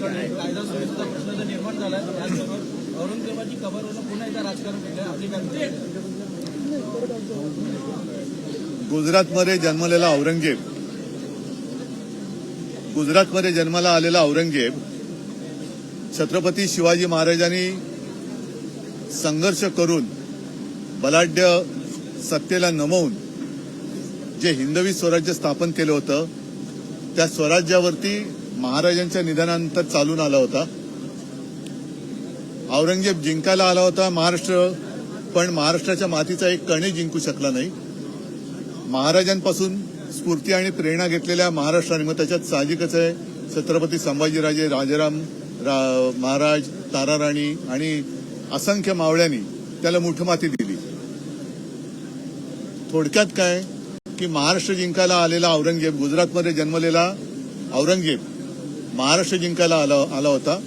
कायदा सुव्यवस्थेचा प्रश्न जर निर्माण झाला त्याचबरोबर औरंगजेबाची कबरवरून पुन्हा एकदा राजकारण केलं अधिकार गुजरातमध्ये जन्मलेला औरंगजेब, गुजरातमध्ये जन्माला आलेला औरंगजेब छत्रपती शिवाजी महाराजांनी संघर्ष करून बलाढ्य सत्तेला नमवून जे हिंदवी स्वराज्य स्थापन केलं होतं त्या स्वराज्यावरती महाराजांच्या निधनानंतर चालून आला होता. औरंगजेब जिंकायला आला होता महाराष्ट्र, पण महाराष्ट्राच्या मातीचा एक कणही जिंकू शकला नाही. महाराजांपासून स्फूर्ती आणि प्रेरणा घेतलेल्या महाराष्ट्राने, मग त्याच्यात साहजिकच आहे छत्रपती संभाजीराजे, राजाराम महाराज, ताराराणी आणि असंख्य मावळ्यांनी त्याला मुठमाती दिली. थोडक्यात काय की महाराष्ट्र जिंकायला आलेला औरंगजेब, गुजरातमध्ये जन्मलेला औरंगजेब महाराष्ट्र जिंकायला आला होता.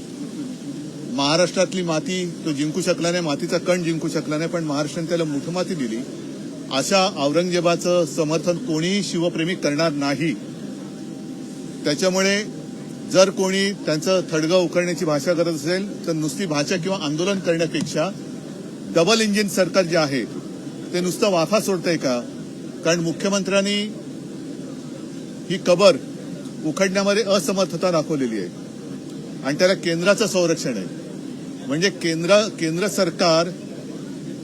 महाराष्ट्रातली माती तो जिंकू शकला नाही, मातीचा कण जिंकू शकला नाही, पण महाराष्ट्राने त्याला मुठमाती दिली. अशा औरंगजेबाचं समर्थन कोणीही शिवप्रेमी करणार नाही. त्याच्यामुळे जर कोणी त्यांचं थडगं उखडण्याची भाषा करत असेल तर नुसती भाषा किंवा आंदोलन करण्यापेक्षा डबल इंजिन सरकार जे आहे ते नुसतं वाफा सोडतंय का? कारण मुख्यमंत्र्यांनी ही कबर उखडण्यामध्ये असमर्थता दाखवलेली आहे आणि त्याला केंद्राचं संरक्षण आहे. म्हणजे केंद्र सरकार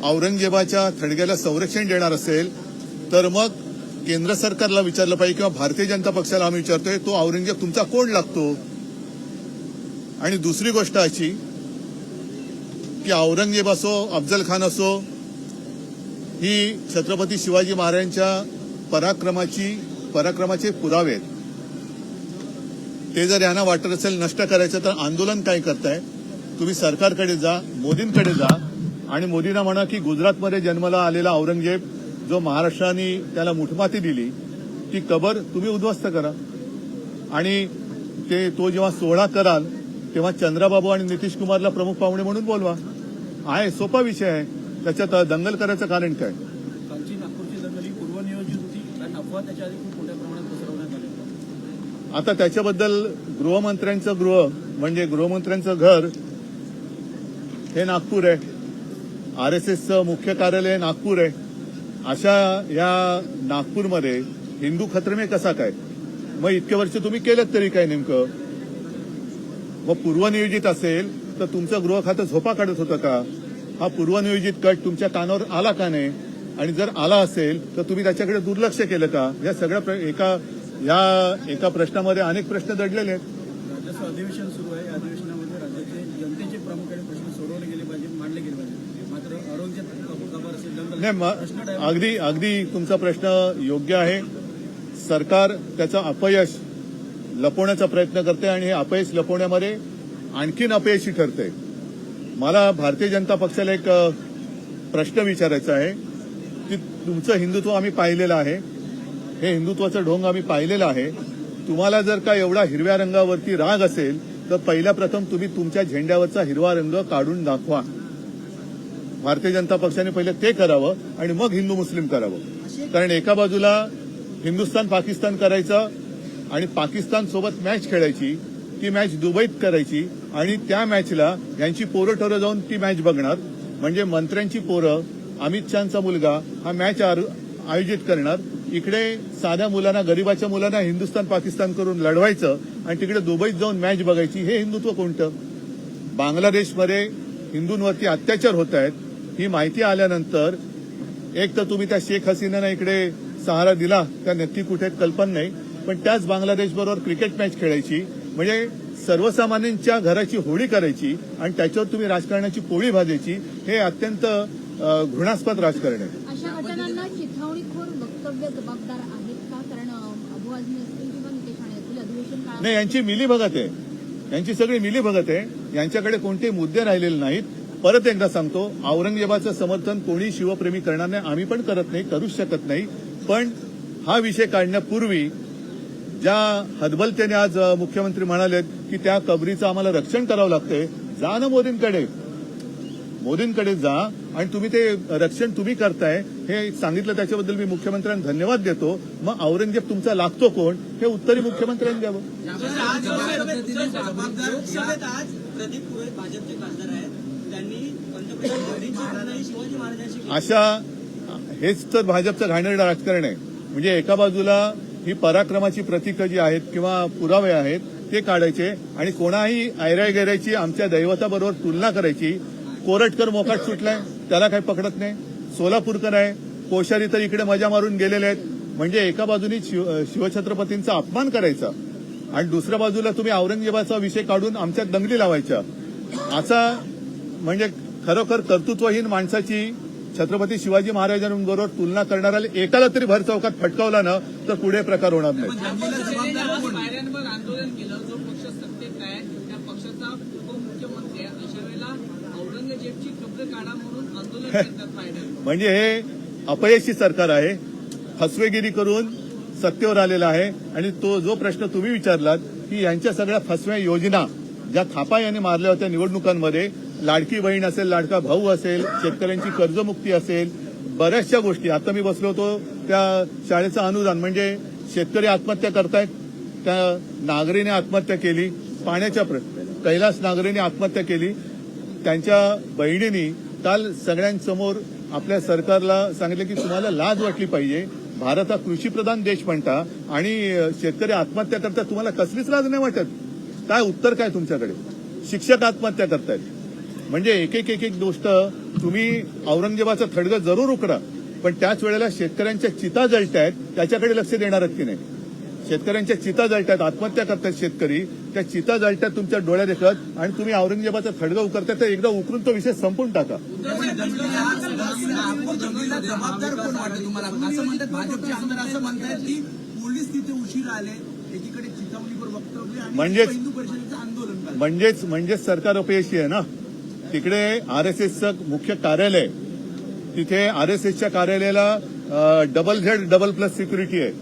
औरंगजेबाच्या थडग्याला संरक्षण देणार असेल तर मग केंद्र सरकारला विचारलं पाहिजे किंवा भारतीय जनता पक्षाला आम्ही विचारतोय तो औरंगजेब तुमचा कोण लागतो? आणि दुसरी गोष्ट अशी की औरंगजेब असो, अफजल खान असो, ही छत्रपती शिवाजी महाराजांच्या पराक्रमाचे पुरावे आहेत. ते जर यांना वाटत असेल नष्ट करायचं तर आंदोलन काय करताय? तुम्ही सरकारकडे जा, मोदींकडे जा आणि मोदींना म्हणा की गुजरातमध्ये जन्माला आलेला औरंगजेब जो महाराष्ट्राने त्याला मुठमाती दिली ती कबर तुम्ही उद्ध्वस्त करा. आणि तो जेव्हा सोहळा कराल तेव्हा चंद्राबाबू आणि नितीश कुमारला प्रमुख पाहुणे म्हणून बोलवा. आहे सोपा विषय आहे, त्याच्यात दंगल करायचं कारण काय? कालची नागपूरची दंगल ही पूर्वनियोजित होती कारण अफवा त्याच्या आधी खूप मोठ्या प्रमाणात पसरवण्यात आली. आता त्याच्याबद्दल गृहमंत्र्यांचं घर हे नागपूर आहे, आरएसएसचं मुख्य कार्यालय नागपूर आहे. अशा या नागपूरमध्ये हिंदू खतरमे कसा काय? मग इतके वर्ष तुम्ही केलं तरी काय नेमकं? मग पूर्वनियोजित असेल तर तुमचं गृह खातं झोपा काढत होतं का? हा पूर्वनियोजित कट तुमच्या कानावर आला का नाही? आणि जर आला असेल तर तुम्ही त्याच्याकडे दुर्लक्ष केलं का? या सगळ्या एका प्रश्नामध्ये अनेक प्रश्न दडलेले आहेत. राज्याचं अधिवेशन सुरू आहे. या अधिवेशनामध्ये राज्याचे जनतेचे प्रामुख्याने प्रश्न सोडवले गेले पाहिजे, मांडले गेले पाहिजे. मात्र औरंगजेब कबर असेल नाही, अगदी तुमचा प्रश्न योग्य आहे. सरकार त्याचं अपयश लपवण्याचा प्रयत्न करते आणि हे अपयश लपवण्यामध्ये आणखीन अपयशी ठरते. मला भारतीय जनता पक्षाला एक प्रश्न विचारायचा आहे की तुमचं हिंदुत्व आम्ही पाहिलेलं आहे, हे हिंदुत्वाचं ढोंग आम्ही पाहिलेलं आहे. तुम्हाला जर का एवढा हिरव्या रंगावरती राग असेल तर पहिल्या प्रथम तुम्ही तुमच्या झेंड्यावरचा हिरवा रंग काढून दाखवा. भारतीय जनता पक्षाने पहिले ते करावं आणि मग हिंदू मुस्लिम करावं. कारण एका बाजूला हिंदुस्थान पाकिस्तान करायचं आणि पाकिस्तान सोबत मॅच खेळायची, ती मॅच दुबईत करायची आणि त्या मॅचला यांची पोरं ठरं जाऊन ती मॅच बघणार. म्हणजे मंत्र्यांची पोरं, अमित शहाचा मुलगा हा मॅच आयोजित करणार. इकडे साध्या मुलांना, गरीबाच्या मुलांना हिंदुस्थान पाकिस्तान करून लढवायचं आणि तिकडे दुबईत जाऊन मॅच बघायची. हे हिंदुत्व कोणतं? बांगलादेशमध्ये हिंदूंवरती अत्याचार होत आहेत ही माहिती आल्यानंतर एक तर तुम्ही त्या शेख हसीनाला इकडे सहारा दिला, त्या नक्की कुठे कल्पना नाही, पण त्याच बांगलादेश बरोबर क्रिकेट मॅच खेळायची. म्हणजे सर्वसामान्यांच्या घराची होळी करायची आणि त्याच्यावर तुम्ही राजकारणाची पोळी भाजायची. हे अत्यंत घृणास्पद राजकारण आहे. अशा घटनांना चिथावणीखोर वक्तव्य जबाबदार आहेत का? कारण अबू आझमी असतील किंवा नितेश राणे असतील अधिवेशन नाही, यांची मिलीभगत आहे, यांची सगळी मिलीभगत आहे. यांच्याकडे कोणते मुद्दे राहिलेले नाहीत. परत एकदा सांगतो, औरंगजेबाचं समर्थन कोणी शिवप्रेमी करणार नाही, आम्ही पण करत नाही, करूच शकत नाही. पण हा विषय काढण्यापूर्वी ज्या हतबलतेने आज मुख्यमंत्री म्हणालेत की त्या कबरीचं आम्हाला रक्षण करावं लागतंय, जा ना मोदींकडे जा आणि तुम्ही ते रक्षण तुम्ही करताय हे सांगितलं, त्याच्याबद्दल मी मुख्यमंत्र्यांना धन्यवाद देतो. मग औरंगजेब तुमचा लागतो कोण हे उत्तरही मुख्यमंत्र्यांनी द्यावं. लोकसभेत आज प्रदीप पुरोहित भाजपचे खासदार आहेत, त्यांनी पंतप्रधान मोदींची तुलना शिवाजी महाराजांशी अशा हेच तर भाजपचं घाणेरडं राजकारण आहे. म्हणजे एका बाजूला ही पराक्रमाची प्रतीकं जी आहेत किंवा पुरावे आहेत ते काढायचे आणि कोणाही ऐरागैरायची आमच्या दैवताबरोबर तुलना करायची. कोरटकर मोकाट सुटलाय, त्याला काही पकडत नाही. सोलापूरकर आहे, कोश्यारी तर इकडे मजा मारून गेलेले आहेत. म्हणजे एका बाजूनी शिवछत्रपतींचा अपमान करायचा आणि दुसऱ्या बाजूला तुम्ही औरंगजेबाचा विषय काढून आमच्यात दंगली लावायच्या. असा म्हणजे खरोखर कर्तृत्वहीन माणसाची छत्रपती शिवाजी महाराजांबरोबर तुलना करणाऱ्याला एकाला तरी भर चौकात फटकावला ना तर पुढे प्रकार होणार नाही. पायऱ्यांवर आंदोलन केलं, जो पक्ष सत्तेत आहे त्या पक्षाचा उपमुख्यमंत्री आहे, अशा वेळेला औरंगजेबची कब्र काढा म्हणून आंदोलन करतात पायऱ्यांवर. म्हणजे हे अपयशी सरकार आहे, फसवेगिरी करून सत्तेवर आलेला आहे. आणि तो जो प्रश्न तुम्ही विचारलात की यांच्या सगळ्या फसव्या योजना ज्या थापा यांनी मारल्या होत्या निवडणुकांमध्ये, लाडकी बहीण असेल, लाडका भाऊ असेल, शेतकऱ्यांची कर्जमुक्ती असेल, बऱ्याचशा गोष्टी. आता मी बसलो होतो त्या शाळेचं अनुदान, म्हणजे शेतकरी आत्महत्या करतायत, त्या नागरीने आत्महत्या केली. पाण्याच्या कैलास नागरीने आत्महत्या केली. त्यांच्या बहिणींनी काल सगळ्यांसमोर आपल्या सरकारला सांगितलं की तुम्हाला लाज वाटली पाहिजे, भारत हा कृषीप्रधान देश म्हणता आणि शेतकरी आत्महत्या करतात, तुम्हाला कसलीच लाज नाही वाटत. काय उत्तर काय तुमच्याकडे? शिक्षक आत्महत्या करतायत. म्हणजे एक एक गोष्ट तुम्ही औरंगजेबाचं थडगं जरूर उकडा, पण त्याच वेळेला शेतकऱ्यांच्या चिता जळतायत त्याच्याकडे लक्ष देणार आहेत की नाही? शेतकऱ्यांच्या चिता जळतायत, आत्महत्या करतायत शेतकरी, त्या चिता जळतायत तुमच्या डोळ्या देखत आणि तुम्ही औरंगजेबाचं थडगं उकरताय. तर एकदा उकरून तो विषय संपून टाका. जबाबदार कोण वाटतं तुम्हाला? असं म्हणतात भाजपचे आमदार, असं म्हणतात की पोलीस तिथे उशीर आले, एकीकडे चिथावणीवर वक्तव्य आणि हिंदू परिषदेचं आंदोलन. म्हणजेच सरकार अपयशी आहे ना. तिकडे आरएसएसचं मुख्य कार्यालय, तिथे आरएसएसच्या कार्यालयाला डबल+ सिक्युरिटी आहे.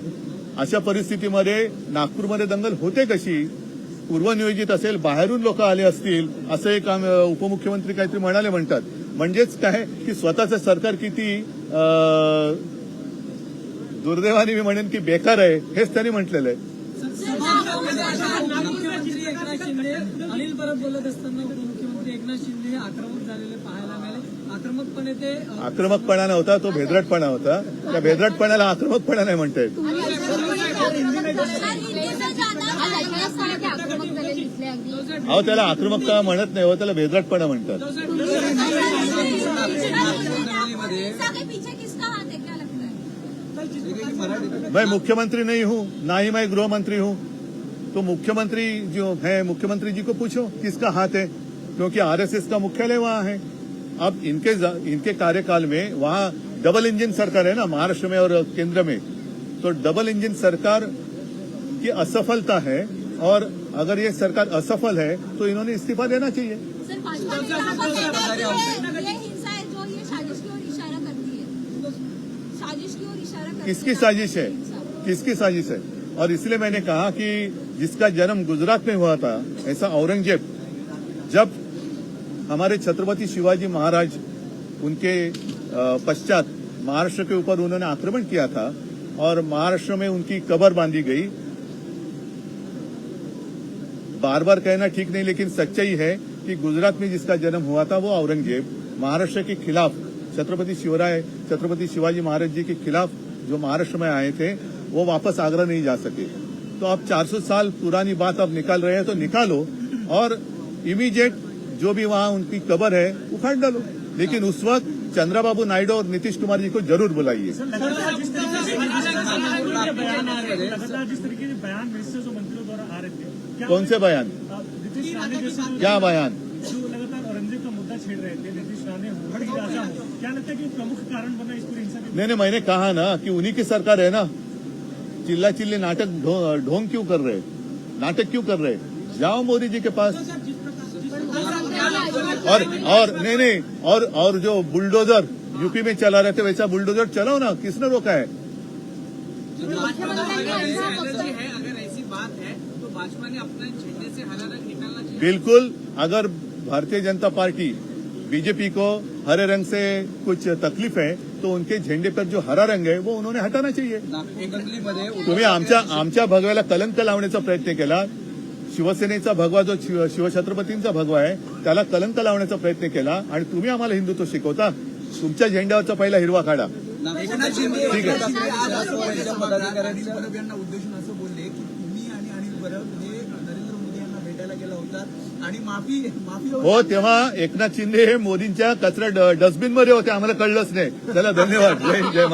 अशा परिस्थितीमध्ये नागपूरमध्ये दंगल होते कशी? पूर्वनियोजित असेल, बाहेरून लोक आले असतील, असं एक उपमुख्यमंत्री काहीतरी म्हणाले म्हणतात. म्हणजेच काय की स्वतःचं सरकार किती दुर्दैवाने मी म्हणेन की बेकार आहे हेच त्यांनी म्हटलेलं आहे. मुख्यमंत्री एकनाथ शिंदे अनिल परब बोलत असताना उपमुख्यमंत्री एकनाथ शिंदे हे आक्रमक झालेले पाहायला मिळाले. आक्रमकपणे ते आक्रमकपणा नव्हता, तो भेदरटपणा होता. त्या भेदरटपणाला आक्रमकपणा नाही म्हणता येत. अहो, त्याला आक्रमकता म्हणत नाही हो, त्याला भेदरटपणा म्हणतात. मैं मुख्यमंत्री नहीं हूँ, ना ही मैं गृह मंत्री हूँ. तो मुख्यमंत्री जो है, मुख्यमंत्री जी को पूछो किसका हाथ है, क्योंकि आरएसएस का मुख्यालय वहाँ है. अब इनके कार्यकाल में वहाँ डबल इंजन सरकार है ना, महाराष्ट्र में और केंद्र में. तो डबल इंजन सरकार की असफलता है और अगर ये सरकार असफल है तो इन्होंने इस्तीफा देना चाहिए. सर, भाजपा ने कहा कि ये हिंसा है जो ये साजिश की ओर इशारा करती है. साजिश की ओर इशारा करती है. किसकी साजिश है? किसकी साजिश है? और इसलिए मैंने कहा कि जिसका जन्म गुजरात में हुआ था, ऐसा औरंगजेब, जब हमारे छत्रपति शिवाजी महाराज उनके पश्चात महाराष्ट्र के ऊपर उन्होंने आक्रमण किया था और महाराष्ट्र में उनकी कब्र बांधी गई. बार बार कहना ठीक नहीं, लेकिन सच्चाई है कि गुजरात में जिसका जन्म हुआ था वो औरंगजेब महाराष्ट्र के खिलाफ, छत्रपति शिवाजी महाराज जी के खिलाफ जो महाराष्ट्र में आए थे वो वापस आगरा नहीं जा सके. तो अब 400 साल पुरानी बात अब निकाल रहे हैं तो निकालो और इमीडिएट जो भी वहां उनकी कब्र है उखाड़ डालो. लेकिन उस वक्त चंद्रबाबू नायडू और नीतीश कुमार जी को जरूर बुलाइए. लगातार जिस तरीके से बयान मिनिस्टर जो मंत्रियों द्वारा आ रहे थे, कौन से बयान? नीतीश राणे जैसे क्या बयान? जो लगातार औरंगजेब का मुद्दा छेड़ रहे थे, नीतीश राणे हो, राजा हो, क्या लगता है कि प्रमुख कारण बना इस पूरी हिंसा के? नहीं, मैंने कहा ना कि उन्हीं की सरकार है ना. चिल्ला चिल्ली नाटक ढोंग क्यों कर रहे, नाटक क्यों कर रहे? जाओ मोदी जी के पास. और नहीं और जो बुलडोजर यूपी में चला रहे थे वैसा बुलडोजर चलाओ ना, किसने रोका है? अगर ऐसी बात है तो भाजपा ने अपने झंडे से हरा रंग निकालना चाहिए. बिल्कुल. अगर भारतीय जनता पार्टी बीजेपी को हरे रंग से कुछ तकलीफ है तो उनके झंडे पर जो हरा रंग है वो उन्होंने हटाना चाहिए. दंगलीमध्ये तुम्ही आमच्या भगव्याला कलंक लावण्याचा प्रयत्न केला. शिवसेनेचा भगवा जो शिवछत्रपतींचा भगवा आहे त्याला कलंक लावण्याचा प्रयत्न केला आणि तुम्ही आम्हाला हिंदुत्व शिकवता. तुमच्या झेंड्यावरचा पहिला हिरवा काढा. एकनाथ शिंदे ठीक आहे. अनिल परब यांना उद्देशून असं बोलले की तुम्ही आणि अनिल परब हे नरेंद्र मोदी यांना भेटायला गेला होता आणि माफी हो तेव्हा एकनाथ शिंदे हे मोदींच्या कचरा डस्टबिनमध्ये होते, आम्हाला कळलंच नाही. चला धन्यवाद. जय जय